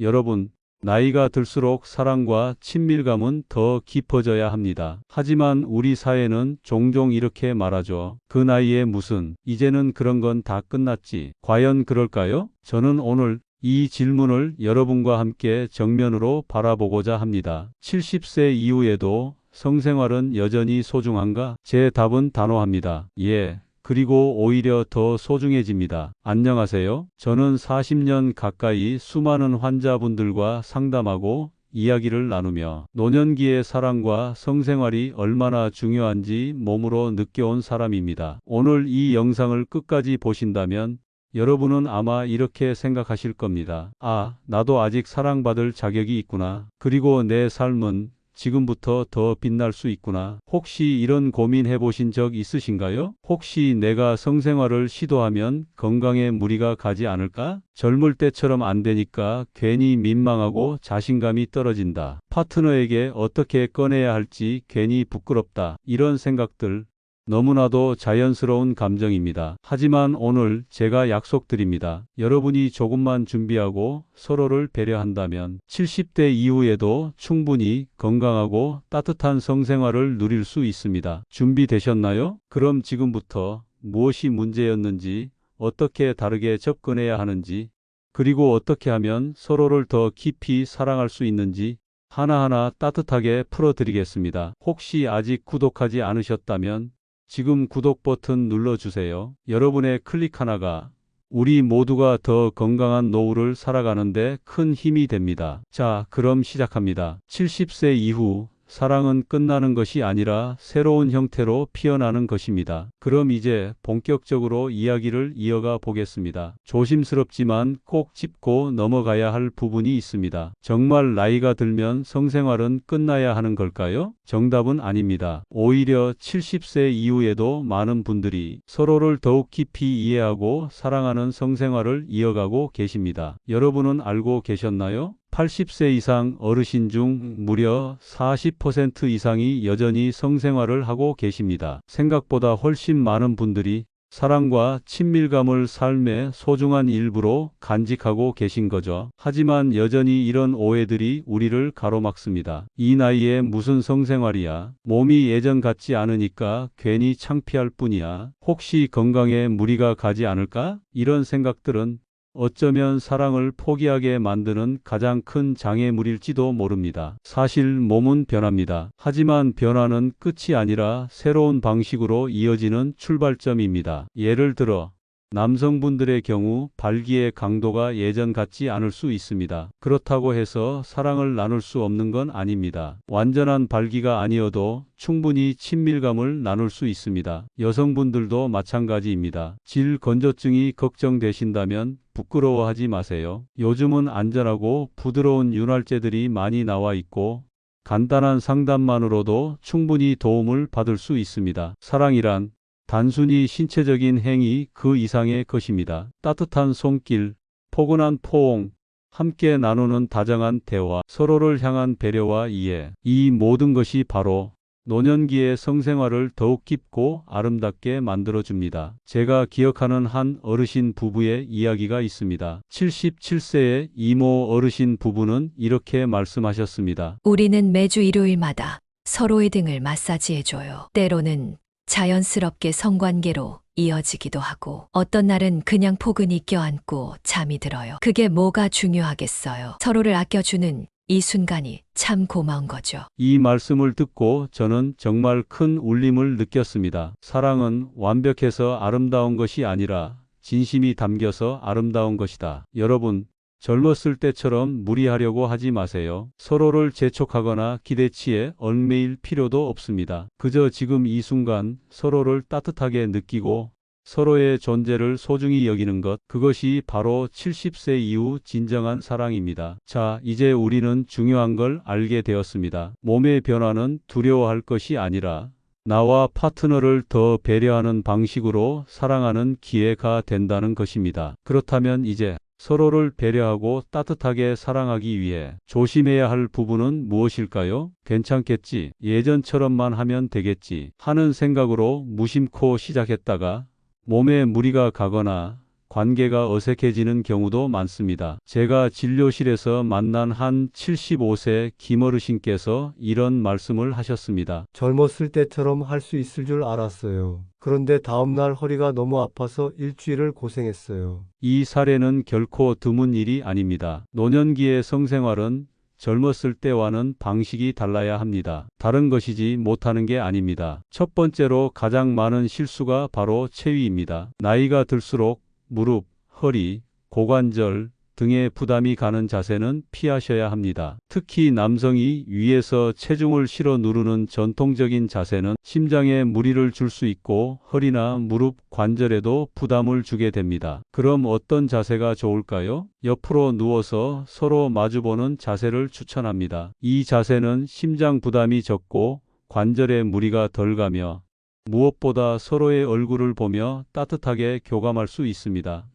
여러분, 나이가 들수록 사랑과 친밀감은 더 깊어져야 합니다. 하지만 우리 사회는 종종 이렇게 말하죠. 그 나이에 무슨, 이제는 그런 건 다 끝났지. 과연 그럴까요? 저는 오늘 이 질문을 여러분과 함께 정면으로 바라보고자 합니다. 70세 이후에도 성생활은 여전히 소중한가? 제 답은 단호합니다. 예. 그리고 오히려 더 소중해집니다. 안녕하세요. 저는 40년 가까이 수많은 환자분들과 상담하고 이야기를 나누며 노년기의 사랑과 성생활이 얼마나 중요한지 몸으로 느껴온 사람입니다. 오늘 이 영상을 끝까지 보신다면 여러분은 아마 이렇게 생각하실 겁니다. 아, 나도 아직 사랑받을 자격이 있구나. 그리고 내 삶은 지금부터 더 빛날 수 있구나. 혹시 이런 고민 해보신 적 있으신가요? 혹시 내가 성생활을 시도하면 건강에 무리가 가지 않을까? 젊을 때처럼 안 되니까 괜히 민망하고 자신감이 떨어진다. 파트너에게 어떻게 꺼내야 할지 괜히 부끄럽다. 이런 생각들 너무나도 자연스러운 감정입니다. 하지만 오늘 제가 약속드립니다. 여러분이 조금만 준비하고 서로를 배려한다면 70대 이후에도 충분히 건강하고 따뜻한 성생활을 누릴 수 있습니다. 준비되셨나요? 그럼 지금부터 무엇이 문제였는지, 어떻게 다르게 접근해야 하는지, 그리고 어떻게 하면 서로를 더 깊이 사랑할 수 있는지 하나하나 따뜻하게 풀어드리겠습니다. 혹시 아직 구독하지 않으셨다면 지금 구독 버튼 눌러주세요. 여러분의 클릭 하나가 우리 모두가 더 건강한 노후를 살아가는데 큰 힘이 됩니다. 자, 그럼 시작합니다. 70세 이후 사랑은 끝나는 것이 아니라 새로운 형태로 피어나는 것입니다. 그럼 이제 본격적으로 이야기를 이어가 보겠습니다. 조심스럽지만 꼭 짚고 넘어가야 할 부분이 있습니다. 정말 나이가 들면 성생활은 끝나야 하는 걸까요? 정답은 아닙니다. 오히려 70세 이후에도 많은 분들이 서로를 더욱 깊이 이해하고 사랑하는 성생활을 이어가고 계십니다. 여러분은 알고 계셨나요? 80세 이상 어르신 중 무려 40% 이상이 여전히 성생활을 하고 계십니다. 생각보다 훨씬 많은 분들이 사랑과 친밀감을 삶의 소중한 일부로 간직하고 계신 거죠. 하지만 여전히 이런 오해들이 우리를 가로막습니다. 이 나이에 무슨 성생활이야? 몸이 예전 같지 않으니까 괜히 창피할 뿐이야. 혹시 건강에 무리가 가지 않을까? 이런 생각들은 어쩌면 사랑을 포기하게 만드는 가장 큰 장애물일지도 모릅니다. 사실 몸은 변합니다. 하지만 변화는 끝이 아니라 새로운 방식으로 이어지는 출발점입니다. 예를 들어 남성분들의 경우 발기의 강도가 예전 같지 않을 수 있습니다. 그렇다고 해서 사랑을 나눌 수 없는 건 아닙니다. 완전한 발기가 아니어도 충분히 친밀감을 나눌 수 있습니다. 여성분들도 마찬가지입니다. 질 건조증이 걱정되신다면 부끄러워하지 마세요. 요즘은 안전하고 부드러운 윤활제들이 많이 나와 있고 간단한 상담만으로도 충분히 도움을 받을 수 있습니다. 사랑이란 단순히 신체적인 행위 그 이상의 것입니다. 따뜻한 손길, 포근한 포옹, 함께 나누는 다정한 대화, 서로를 향한 배려와 이해, 이 모든 것이 바로 노년기의 성생활을 더욱 깊고 아름답게 만들어줍니다. 제가 기억하는 한 어르신 부부의 이야기가 있습니다. 77세의 이모 어르신 부부는 이렇게 말씀하셨습니다. 우리는 매주 일요일마다 서로의 등을 마사지해줘요. 때로는 자연스럽게 성관계로 이어지기도 하고 어떤 날은 그냥 포근히 껴안고 잠이 들어요. 그게 뭐가 중요하겠어요. 서로를 아껴주는 이 순간이 참 고마운 거죠. 이 말씀을 듣고 저는 정말 큰 울림을 느꼈습니다. 사랑은 완벽해서 아름다운 것이 아니라 진심이 담겨서 아름다운 것이다. 여러분, 젊었을 때처럼 무리하려고 하지 마세요. 서로를 재촉하거나 기대치에 얽매일 필요도 없습니다. 그저 지금 이 순간 서로를 따뜻하게 느끼고 서로의 존재를 소중히 여기는 것, 그것이 바로 70세 이후 진정한 사랑입니다. 자, 이제 우리는 중요한 걸 알게 되었습니다. 몸의 변화는 두려워할 것이 아니라 나와 파트너를 더 배려하는 방식으로 사랑하는 기회가 된다는 것입니다. 그렇다면 이제 서로를 배려하고 따뜻하게 사랑하기 위해 조심해야 할 부분은 무엇일까요? 괜찮겠지, 예전처럼만 하면 되겠지 하는 생각으로 무심코 시작했다가 몸에 무리가 가거나 관계가 어색해지는 경우도 많습니다. 제가 진료실에서 만난 한 75세 김어르신께서 이런 말씀을 하셨습니다. 젊었을 때처럼 할 수 있을 줄 알았어요. 그런데 다음날 허리가 너무 아파서 일주일을 고생했어요. 이 사례는 결코 드문 일이 아닙니다. 노년기의 성생활은 젊었을 때와는 방식이 달라야 합니다. 다른 것이지 못하는 게 아닙니다. 첫 번째로 가장 많은 실수가 바로 체위입니다. 나이가 들수록 무릎, 허리, 고관절 등에 부담이 가는 자세는 피하셔야 합니다. 특히 남성이 위에서 체중을 실어 누르는 전통적인 자세는 심장에 무리를 줄 수 있고 허리나 무릎 관절에도 부담을 주게 됩니다. 그럼 어떤 자세가 좋을까요? 옆으로 누워서 서로 마주보는 자세를 추천합니다. 이 자세는 심장 부담이 적고 관절에 무리가 덜 가며 무엇보다 서로의 얼굴을 보며 따뜻하게 교감할 수 있습니다.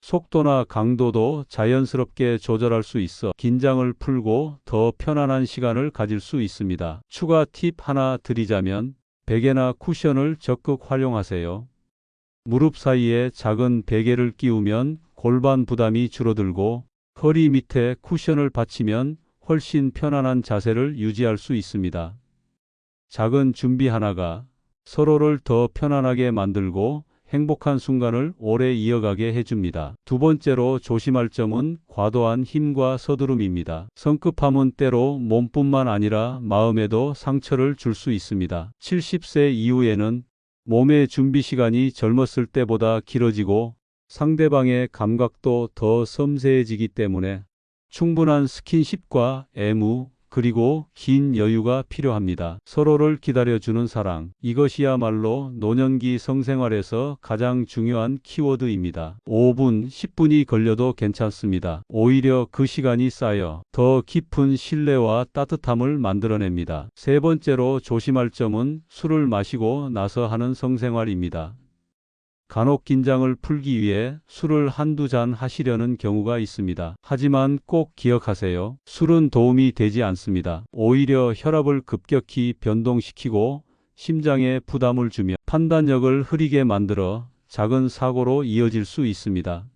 속도나 강도도 자연스럽게 조절할 수 있어 긴장을 풀고 더 편안한 시간을 가질 수 있습니다. 추가 팁 하나 드리자면 베개나 쿠션을 적극 활용하세요. 무릎 사이에 작은 베개를 끼우면 골반 부담이 줄어들고 허리 밑에 쿠션을 받치면 훨씬 편안한 자세를 유지할 수 있습니다. 작은 준비 하나가 서로를 더 편안하게 만들고 행복한 순간을 오래 이어가게 해줍니다. 두 번째로 조심할 점은 과도한 힘과 서두름입니다. 성급함은 때로 몸뿐만 아니라 마음에도 상처를 줄 수 있습니다. 70세 이후에는 몸의 준비 시간이 젊었을 때보다 길어지고 상대방의 감각도 더 섬세해지기 때문에 충분한 스킨십과 애무, 그리고 긴 여유가 필요합니다. 서로를 기다려주는 사랑. 이것이야말로 노년기 성생활에서 가장 중요한 키워드입니다. 5분, 10분이 걸려도 괜찮습니다. 오히려 그 시간이 쌓여 더 깊은 신뢰와 따뜻함을 만들어냅니다. 세 번째로 조심할 점은 술을 마시고 나서 하는 성생활입니다. 간혹 긴장을 풀기 위해 술을 한두 잔 하시려는 경우가 있습니다. 하지만 꼭 기억하세요. 술은 도움이 되지 않습니다. 오히려 혈압을 급격히 변동시키고 심장에 부담을 주며 판단력을 흐리게 만들어 작은 사고로 이어질 수 있습니다.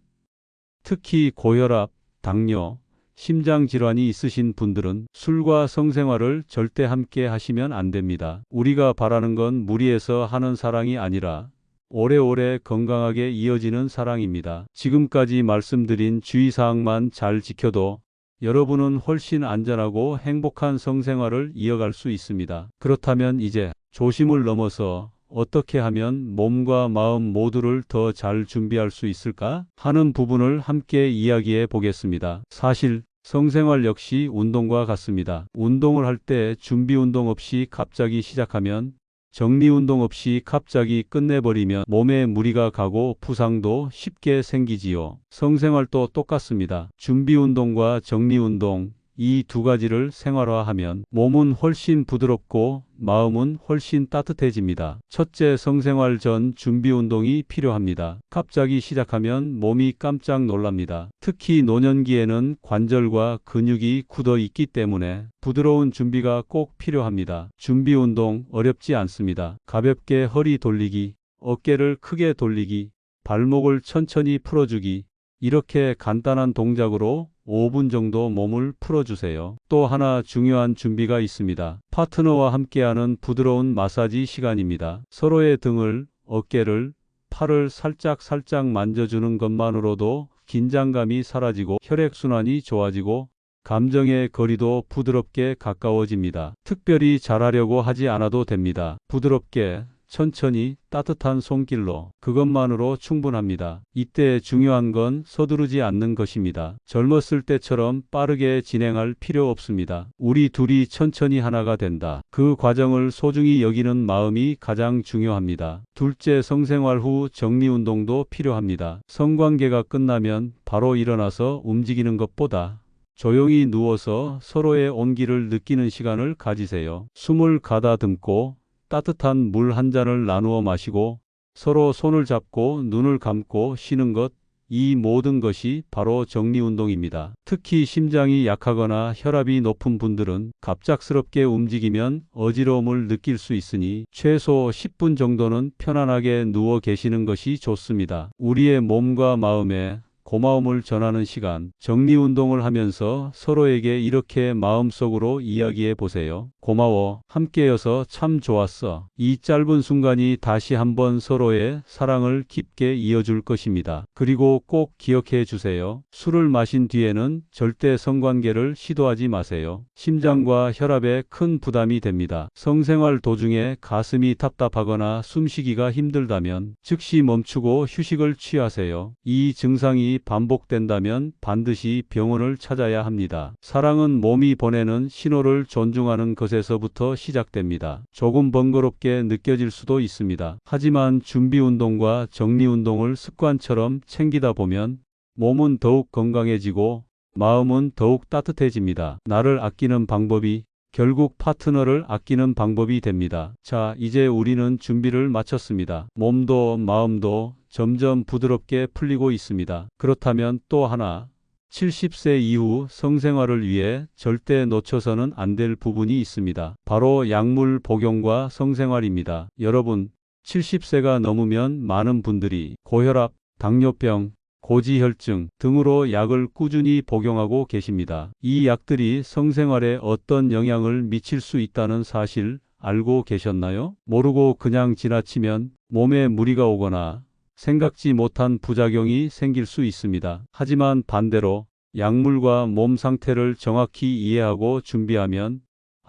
특히 고혈압, 당뇨, 심장질환이 있으신 분들은 술과 성생활을 절대 함께 하시면 안 됩니다. 우리가 바라는 건 무리해서 하는 사랑이 아니라 오래오래 건강하게 이어지는 사랑입니다. 지금까지 말씀드린 주의사항만 잘 지켜도 여러분은 훨씬 안전하고 행복한 성생활을 이어갈 수 있습니다. 그렇다면 이제 조심을 넘어서 어떻게 하면 몸과 마음 모두를 더 잘 준비할 수 있을까 하는 부분을 함께 이야기해 보겠습니다. 사실 성생활 역시 운동과 같습니다. 운동을 할 때 준비 운동 없이 갑자기 시작하면 정리운동 없이 갑자기 끝내버리면 몸에 무리가 가고 부상도 쉽게 생기지요. 성생활도 똑같습니다. 준비운동과 정리운동, 이 두 가지를 생활화하면 몸은 훨씬 부드럽고 마음은 훨씬 따뜻해집니다. 첫째, 성생활 전 준비운동이 필요합니다. 갑자기 시작하면 몸이 깜짝 놀랍니다. 특히 노년기에는 관절과 근육이 굳어 있기 때문에 부드러운 준비가 꼭 필요합니다. 준비운동 어렵지 않습니다. 가볍게 허리 돌리기, 어깨를 크게 돌리기, 발목을 천천히 풀어주기, 이렇게 간단한 동작으로 5분 정도 몸을 풀어주세요. 또 하나 중요한 준비가 있습니다. 파트너와 함께하는 부드러운 마사지 시간입니다. 서로의 등을, 어깨를, 팔을 살짝 만져주는 것만으로도 긴장감이 사라지고 혈액순환이 좋아지고 감정의 거리도 부드럽게 가까워집니다. 특별히 잘하려고 하지 않아도 됩니다. 부드럽게, 천천히 따뜻한 손길로 그것만으로 충분합니다. 이때 중요한 건 서두르지 않는 것입니다. 젊었을 때처럼 빠르게 진행할 필요 없습니다. 우리 둘이 천천히 하나가 된다. 그 과정을 소중히 여기는 마음이 가장 중요합니다. 둘째, 성생활 후 정리운동도 필요합니다. 성관계가 끝나면 바로 일어나서 움직이는 것보다 조용히 누워서 서로의 온기를 느끼는 시간을 가지세요. 숨을 가다듬고 따뜻한 물 한 잔을 나누어 마시고 서로 손을 잡고 눈을 감고 쉬는 것, 이 모든 것이 바로 정리운동입니다. 특히 심장이 약하거나 혈압이 높은 분들은 갑작스럽게 움직이면 어지러움을 느낄 수 있으니 최소 10분 정도는 편안하게 누워 계시는 것이 좋습니다. 우리의 몸과 마음에 고마움을 전하는 시간, 정리운동을 하면서 서로에게 이렇게 마음속으로 이야기해 보세요. 고마워. 함께여서 참 좋았어. 이 짧은 순간이 다시 한번 서로의 사랑을 깊게 이어줄 것입니다. 그리고 꼭 기억해 주세요. 술을 마신 뒤에는 절대 성관계를 시도하지 마세요. 심장과 혈압에 큰 부담이 됩니다. 성생활 도중에 가슴이 답답하거나 숨쉬기가 힘들다면 즉시 멈추고 휴식을 취하세요. 이 증상이 반복된다면 반드시 병원을 찾아야 합니다. 사랑은 몸이 보내는 신호를 존중하는 것에서부터 시작됩니다. 조금 번거롭게 느껴질 수도 있습니다. 하지만 준비운동과 정리운동을 습관처럼 챙기다 보면 몸은 더욱 건강해지고 마음은 더욱 따뜻해집니다. 나를 아끼는 방법이 결국 파트너를 아끼는 방법이 됩니다. 자, 이제 우리는 준비를 마쳤습니다. 몸도 마음도 점점 부드럽게 풀리고 있습니다. 그렇다면 또 하나, 70세 이후 성생활을 위해 절대 놓쳐서는 안 될 부분이 있습니다. 바로 약물 복용과 성생활입니다. 여러분, 70세가 넘으면 많은 분들이 고혈압, 당뇨병, 고지혈증 등으로 약을 꾸준히 복용하고 계십니다. 이 약들이 성생활에 어떤 영향을 미칠 수 있다는 사실 알고 계셨나요? 모르고 그냥 지나치면 몸에 무리가 오거나 생각지 못한 부작용이 생길 수 있습니다. 하지만 반대로 약물과 몸 상태를 정확히 이해하고 준비하면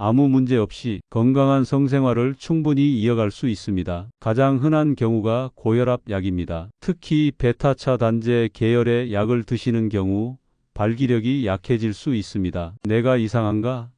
아무 문제 없이 건강한 성생활을 충분히 이어갈 수 있습니다. 가장 흔한 경우가 고혈압 약입니다. 특히 베타차 단제 계열의 약을 드시는 경우 발기력이 약해질 수 있습니다. 내가 이상한가?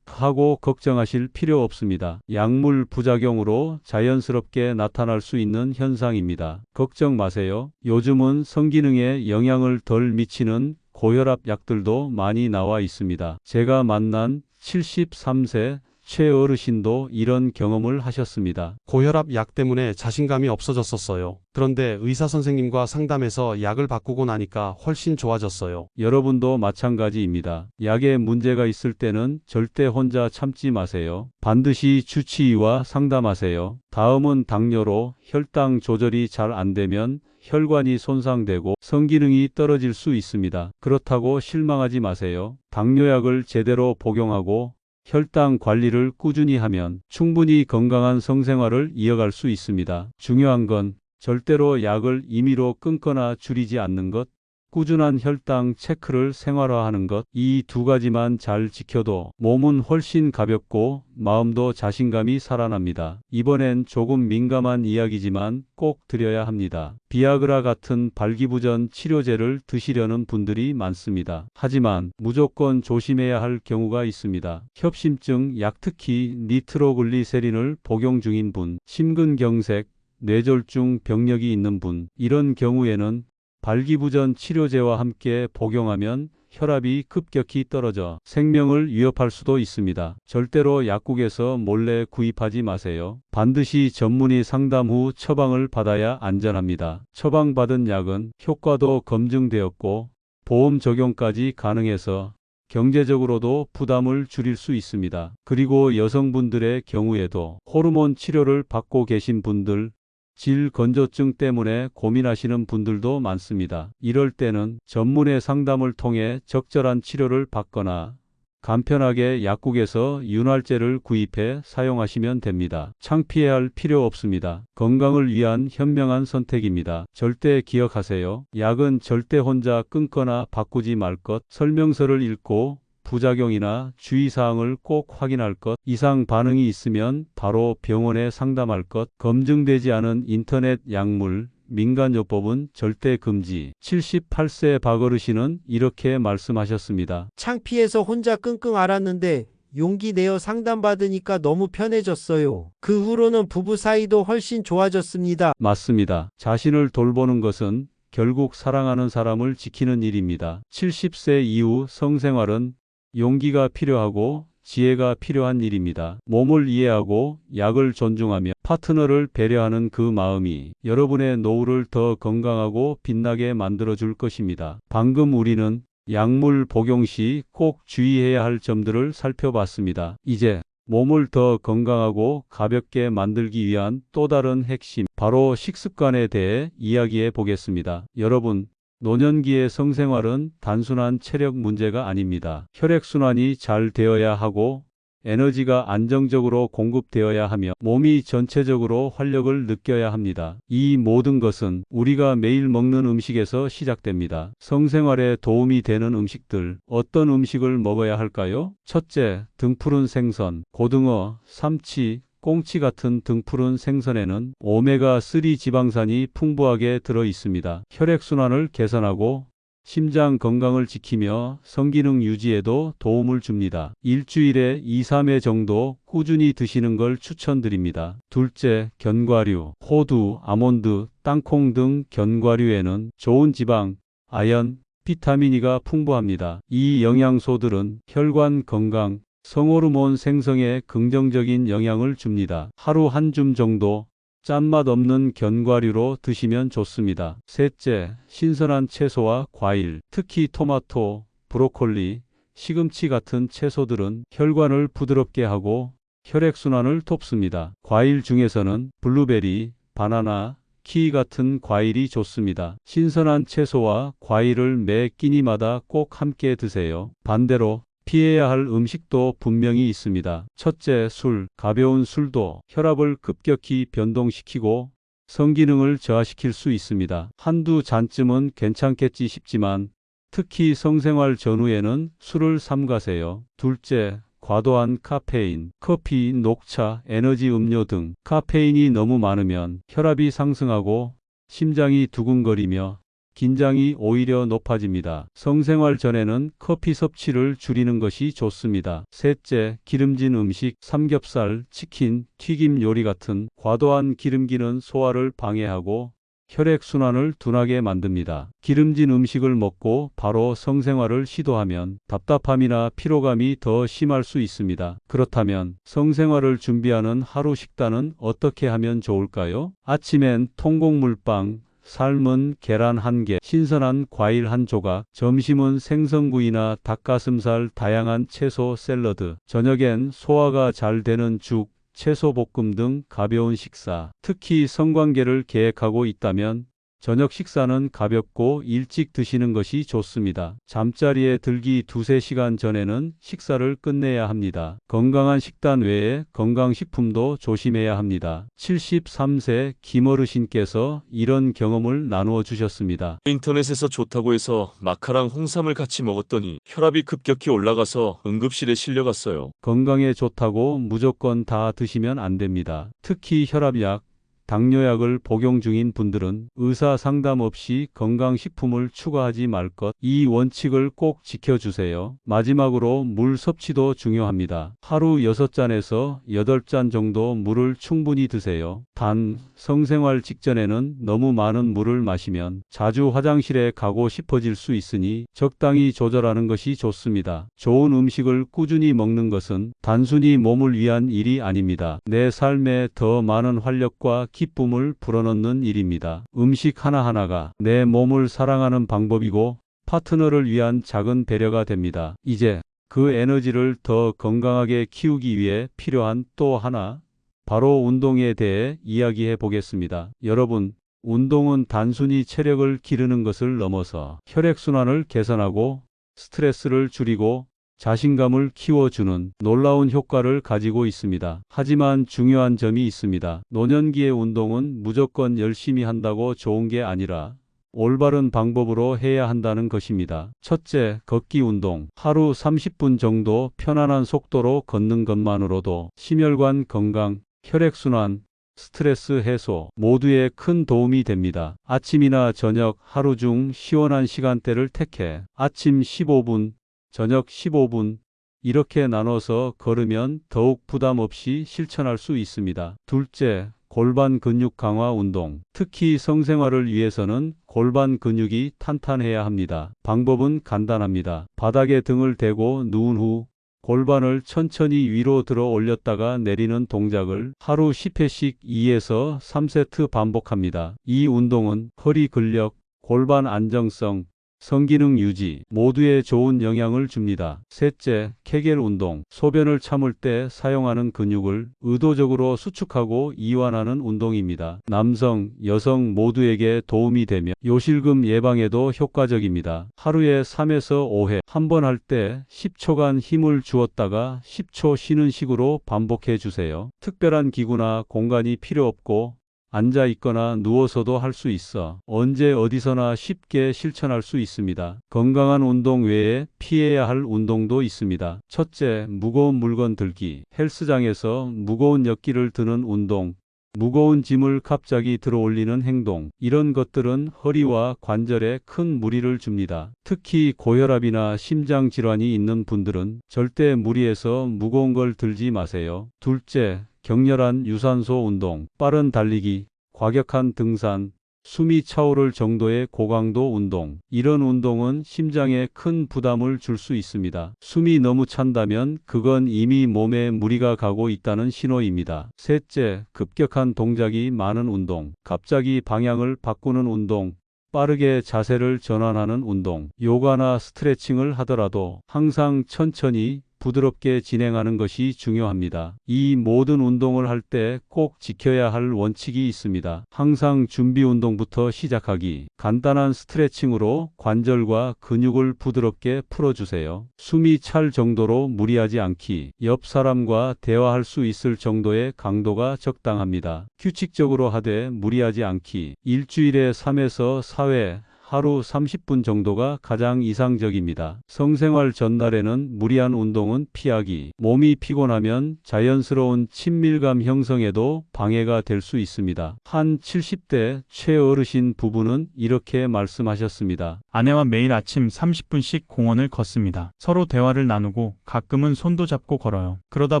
하고 걱정하실 필요 없습니다. 약물 부작용으로 자연스럽게 나타날 수 있는 현상입니다. 걱정 마세요. 요즘은 성기능에 영향을 덜 미치는 고혈압 약들도 많이 나와 있습니다. 제가 만난 73세 최어르신도 이런 경험을 하셨습니다. 고혈압 약 때문에 자신감이 없어졌었어요. 그런데 의사 선생님과 상담해서 약을 바꾸고 나니까 훨씬 좋아졌어요. 여러분도 마찬가지입니다. 약에 문제가 있을 때는 절대 혼자 참지 마세요. 반드시 주치의와 상담하세요. 다음은 당뇨로 혈당 조절이 잘 안 되면 혈관이 손상되고 성기능이 떨어질 수 있습니다. 그렇다고 실망하지 마세요. 당뇨약을 제대로 복용하고 혈당 관리를 꾸준히 하면 충분히 건강한 성생활을 이어갈 수 있습니다. 중요한 건 절대로 약을 임의로 끊거나 줄이지 않는 것, 꾸준한 혈당 체크를 생활화하는 것, 이 두 가지만 잘 지켜도 몸은 훨씬 가볍고 마음도 자신감이 살아납니다. 이번엔 조금 민감한 이야기지만 꼭 드려야 합니다. 비아그라 같은 발기부전 치료제를 드시려는 분들이 많습니다. 하지만 무조건 조심해야 할 경우가 있습니다. 협심증 약, 특히 니트로글리세린을 복용 중인 분, 심근경색, 뇌졸중 병력이 있는 분, 이런 경우에는 발기부전 치료제와 함께 복용하면 혈압이 급격히 떨어져 생명을 위협할 수도 있습니다. 절대로 약국에서 몰래 구입하지 마세요. 반드시 전문의 상담 후 처방을 받아야 안전합니다. 처방받은 약은 효과도 검증되었고 보험 적용까지 가능해서 경제적으로도 부담을 줄일 수 있습니다. 그리고 여성분들의 경우에도 호르몬 치료를 받고 계신 분들, 질 건조증 때문에 고민하시는 분들도 많습니다. 이럴 때는 전문의 상담을 통해 적절한 치료를 받거나 간편하게 약국에서 윤활제를 구입해 사용하시면 됩니다. 창피해할 필요 없습니다. 건강을 위한 현명한 선택입니다. 절대 기억하세요. 약은 절대 혼자 끊거나 바꾸지 말 것, 설명서를 읽고 부작용이나 주의사항을 꼭 확인할 것, 이상 반응이 있으면 바로 병원에 상담할 것, 검증되지 않은 인터넷 약물, 민간요법은 절대 금지. 78세 박어르신은 이렇게 말씀하셨습니다. 창피해서 혼자 끙끙 앓았는데 용기 내어 상담받으니까 너무 편해졌어요. 그 후로는 부부 사이도 훨씬 좋아졌습니다. 맞습니다. 자신을 돌보는 것은 결국 사랑하는 사람을 지키는 일입니다. 70세 이후 성생활은 용기가 필요하고 지혜가 필요한 일입니다. 몸을 이해하고 약을 존중하며 파트너를 배려하는 그 마음이 여러분의 노후를 더 건강하고 빛나게 만들어줄 것입니다. 방금 우리는 약물 복용 시 꼭 주의해야 할 점들을 살펴봤습니다. 이제 몸을 더 건강하고 가볍게 만들기 위한 또 다른 핵심, 바로 식습관에 대해 이야기해 보겠습니다. 여러분, 노년기의 성생활은 단순한 체력 문제가 아닙니다. 혈액순환이 잘 되어야 하고 에너지가 안정적으로 공급되어야 하며 몸이 전체적으로 활력을 느껴야 합니다. 이 모든 것은 우리가 매일 먹는 음식에서 시작됩니다. 성생활에 도움이 되는 음식들, 어떤 음식을 먹어야 할까요? 첫째, 등푸른 생선, 고등어, 삼치, 꽁치 같은 등푸른 생선에는 오메가3 지방산이 풍부하게 들어 있습니다. 혈액순환을 개선하고 심장 건강을 지키며 성기능 유지에도 도움을 줍니다. 일주일에 2-3회 정도 꾸준히 드시는 걸 추천드립니다. 둘째, 견과류, 호두, 아몬드, 땅콩 등 견과류에는 좋은 지방, 아연, 비타민 E가 풍부합니다. 이 영양소들은 혈관 건강, 성호르몬 생성에 긍정적인 영향을 줍니다. 하루 한 줌 정도 짠맛 없는 견과류로 드시면 좋습니다. 셋째, 신선한 채소와 과일, 특히 토마토, 브로콜리, 시금치 같은 채소들은 혈관을 부드럽게 하고 혈액순환을 돕습니다. 과일 중에서는 블루베리, 바나나, 키위 같은 과일이 좋습니다. 신선한 채소와 과일을 매 끼니마다 꼭 함께 드세요. 반대로 피해야 할 음식도 분명히 있습니다. 첫째, 술. 가벼운 술도 혈압을 급격히 변동시키고 성기능을 저하시킬 수 있습니다. 한두 잔쯤은 괜찮겠지 싶지만 특히 성생활 전후에는 술을 삼가세요. 둘째, 과도한 카페인. 커피, 녹차, 에너지 음료 등 카페인이 너무 많으면 혈압이 상승하고 심장이 두근거리며 긴장이 오히려 높아집니다. 성생활 전에는 커피 섭취를 줄이는 것이 좋습니다. 셋째, 기름진 음식, 삼겹살, 치킨, 튀김 요리 같은 과도한 기름기는 소화를 방해하고 혈액순환을 둔하게 만듭니다. 기름진 음식을 먹고 바로 성생활을 시도하면 답답함이나 피로감이 더 심할 수 있습니다. 그렇다면 성생활을 준비하는 하루 식단은 어떻게 하면 좋을까요? 아침엔 통곡물빵, 삶은 계란 1개, 신선한 과일 1조각, 점심은 생선구이나 닭가슴살, 다양한 채소 샐러드, 저녁엔 소화가 잘 되는 죽, 채소 볶음 등 가벼운 식사. 특히 성관계를 계획하고 있다면 저녁 식사는 가볍고 일찍 드시는 것이 좋습니다. 잠자리에 들기 2-3시간 전에는 식사를 끝내야 합니다. 건강한 식단 외에 건강식품도 조심해야 합니다. 73세 김어르신께서 이런 경험을 나누어 주셨습니다. 인터넷에서 좋다고 해서 마카랑 홍삼을 같이 먹었더니 혈압이 급격히 올라가서 응급실에 실려갔어요. 건강에 좋다고 무조건 다 드시면 안 됩니다. 특히 혈압약, 당뇨약을 복용 중인 분들은 의사 상담 없이 건강식품을 추가하지 말 것. 이 원칙을 꼭 지켜주세요. 마지막으로 물 섭취도 중요합니다. 하루 6잔에서 8잔 정도 물을 충분히 드세요. 단, 성생활 직전에는 너무 많은 물을 마시면 자주 화장실에 가고 싶어질 수 있으니 적당히 조절하는 것이 좋습니다. 좋은 음식을 꾸준히 먹는 것은 단순히 몸을 위한 일이 아닙니다. 내 삶에 더 많은 활력과 기쁨을 불어넣는 일입니다. 음식 하나하나가 내 몸을 사랑하는 방법이고 파트너를 위한 작은 배려가 됩니다. 이제 그 에너지를 더 건강하게 키우기 위해 필요한 또 하나, 바로 운동에 대해 이야기해 보겠습니다. 여러분, 운동은 단순히 체력을 기르는 것을 넘어서 혈액순환을 개선하고 스트레스를 줄이고 자신감을 키워주는 놀라운 효과를 가지고 있습니다. 하지만 중요한 점이 있습니다. 노년기의 운동은 무조건 열심히 한다고 좋은 게 아니라 올바른 방법으로 해야 한다는 것입니다. 첫째, 걷기 운동. 하루 30분 정도 편안한 속도로 걷는 것만으로도 심혈관 건강, 혈액순환, 스트레스 해소 모두에 큰 도움이 됩니다. 아침이나 저녁 하루 중 시원한 시간대를 택해 아침 15분, 저녁 15분 이렇게 나눠서 걸으면 더욱 부담 없이 실천할 수 있습니다. 둘째, 골반 근육 강화 운동. 특히 성생활을 위해서는 골반 근육이 탄탄해야 합니다. 방법은 간단합니다. 바닥에 등을 대고 누운 후 골반을 천천히 위로 들어 올렸다가 내리는 동작을 하루 10회씩 2에서 3세트 반복합니다. 이 운동은 허리 근력, 골반 안정성, 성기능 유지 모두에 좋은 영향을 줍니다. 셋째, 케겔 운동. 소변을 참을 때 사용하는 근육을 의도적으로 수축하고 이완하는 운동입니다. 남성, 여성 모두에게 도움이 되며 요실금 예방에도 효과적입니다. 하루에 3에서 5회, 한 번 할 때 10초간 힘을 주었다가 10초 쉬는 식으로 반복해 주세요. 특별한 기구나 공간이 필요 없고 앉아 있거나 누워서도 할 수 있어 언제 어디서나 쉽게 실천할 수 있습니다. 건강한 운동 외에 피해야 할 운동도 있습니다. 첫째, 무거운 물건 들기. 헬스장에서 무거운 역기를 드는 운동, 무거운 짐을 갑자기 들어 올리는 행동, 이런 것들은 허리와 관절에 큰 무리를 줍니다. 특히 고혈압이나 심장 질환이 있는 분들은 절대 무리해서 무거운 걸 들지 마세요. 둘째, 격렬한 유산소 운동, 빠른 달리기, 과격한 등산, 숨이 차오를 정도의 고강도 운동. 이런 운동은 심장에 큰 부담을 줄 수 있습니다. 숨이 너무 찬다면 그건 이미 몸에 무리가 가고 있다는 신호입니다. 셋째, 급격한 동작이 많은 운동, 갑자기 방향을 바꾸는 운동, 빠르게 자세를 전환하는 운동, 요가나 스트레칭을 하더라도 항상 천천히 부드럽게 진행하는 것이 중요합니다. 이 모든 운동을 할 때 꼭 지켜야 할 원칙이 있습니다. 항상 준비 운동부터 시작하기. 간단한 스트레칭으로 관절과 근육을 부드럽게 풀어주세요. 숨이 찰 정도로 무리하지 않기. 옆 사람과 대화할 수 있을 정도의 강도가 적당합니다. 규칙적으로 하되 무리하지 않기. 일주일에 3에서 4회, 하루 30분 정도가 가장 이상적입니다. 성생활 전날에는 무리한 운동은 피하기. 몸이 피곤하면 자연스러운 친밀감 형성에도 방해가 될 수 있습니다. 한 70대 최어르신 부부는 이렇게 말씀하셨습니다. 아내와 매일 아침 30분씩 공원을 걷습니다. 서로 대화를 나누고 가끔은 손도 잡고 걸어요. 그러다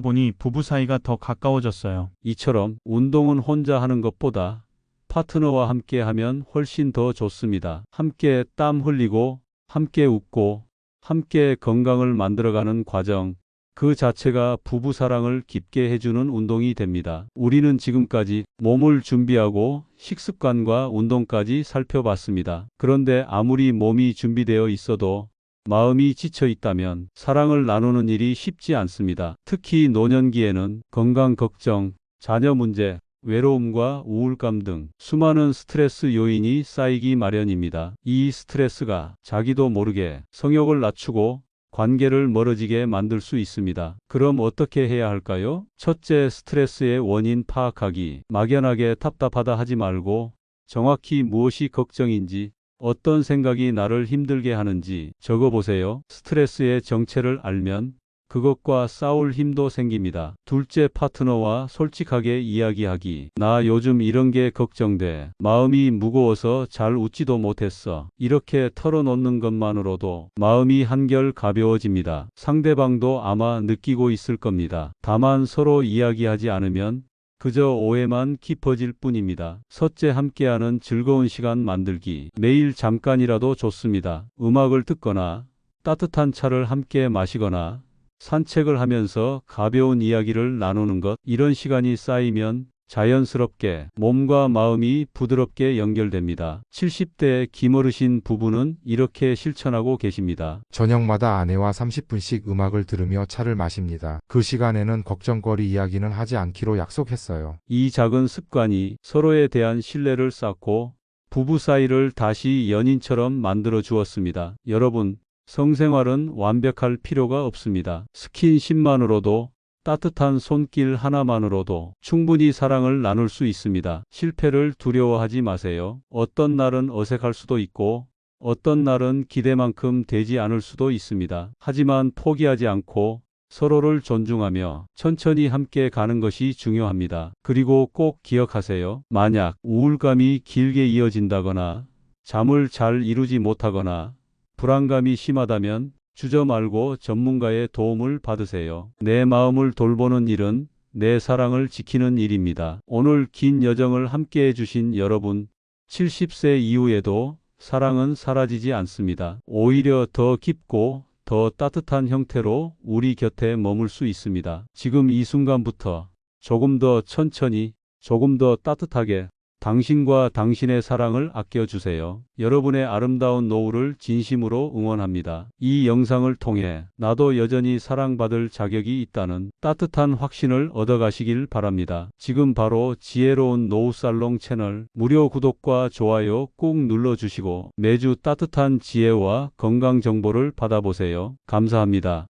보니 부부 사이가 더 가까워졌어요. 이처럼 운동은 혼자 하는 것보다 파트너와 함께 하면 훨씬 더 좋습니다. 함께 땀 흘리고, 함께 웃고, 함께 건강을 만들어가는 과정, 그 자체가 부부 사랑을 깊게 해주는 운동이 됩니다. 우리는 지금까지 몸을 준비하고 식습관과 운동까지 살펴봤습니다. 그런데 아무리 몸이 준비되어 있어도 마음이 지쳐 있다면 사랑을 나누는 일이 쉽지 않습니다. 특히 노년기에는 건강 걱정, 자녀 문제, 외로움과 우울감 등 수많은 스트레스 요인이 쌓이기 마련입니다. 이 스트레스가 자기도 모르게 성욕을 낮추고 관계를 멀어지게 만들 수 있습니다. 그럼 어떻게 해야 할까요? 첫째, 스트레스의 원인 파악하기. 막연하게 답답하다 하지 말고 정확히 무엇이 걱정인지, 어떤 생각이 나를 힘들게 하는지 적어보세요. 스트레스의 정체를 알면 그것과 싸울 힘도 생깁니다. 둘째, 파트너와 솔직하게 이야기하기. 나 요즘 이런 게 걱정돼. 마음이 무거워서 잘 웃지도 못했어. 이렇게 털어놓는 것만으로도 마음이 한결 가벼워집니다. 상대방도 아마 느끼고 있을 겁니다. 다만 서로 이야기하지 않으면 그저 오해만 깊어질 뿐입니다. 셋째, 함께하는 즐거운 시간 만들기. 매일 잠깐이라도 좋습니다. 음악을 듣거나 따뜻한 차를 함께 마시거나 산책을 하면서 가벼운 이야기를 나누는 것, 이런 시간이 쌓이면 자연스럽게 몸과 마음이 부드럽게 연결됩니다. 70대 김어르신 부부는 이렇게 실천하고 계십니다. 저녁마다 아내와 30분씩 음악을 들으며 차를 마십니다. 그 시간에는 걱정거리 이야기는 하지 않기로 약속했어요. 이 작은 습관이 서로에 대한 신뢰를 쌓고 부부 사이를 다시 연인처럼 만들어 주었습니다. 여러분, 성생활은 완벽할 필요가 없습니다. 스킨십만으로도, 따뜻한 손길 하나만으로도 충분히 사랑을 나눌 수 있습니다. 실패를 두려워하지 마세요. 어떤 날은 어색할 수도 있고, 어떤 날은 기대만큼 되지 않을 수도 있습니다. 하지만 포기하지 않고 서로를 존중하며 천천히 함께 가는 것이 중요합니다. 그리고 꼭 기억하세요. 만약 우울감이 길게 이어진다거나 잠을 잘 이루지 못하거나 불안감이 심하다면 주저 말고 전문가의 도움을 받으세요. 내 마음을 돌보는 일은 내 사랑을 지키는 일입니다. 오늘 긴 여정을 함께 해주신 여러분, 70세 이후에도 사랑은 사라지지 않습니다. 오히려 더 깊고 더 따뜻한 형태로 우리 곁에 머물 수 있습니다. 지금 이 순간부터 조금 더 천천히, 조금 더 따뜻하게 당신과 당신의 사랑을 아껴주세요. 여러분의 아름다운 노후를 진심으로 응원합니다. 이 영상을 통해 나도 여전히 사랑받을 자격이 있다는 따뜻한 확신을 얻어가시길 바랍니다. 지금 바로 지혜로운 노후 살롱 채널 무료 구독과 좋아요 꾹 눌러주시고 매주 따뜻한 지혜와 건강 정보를 받아보세요. 감사합니다.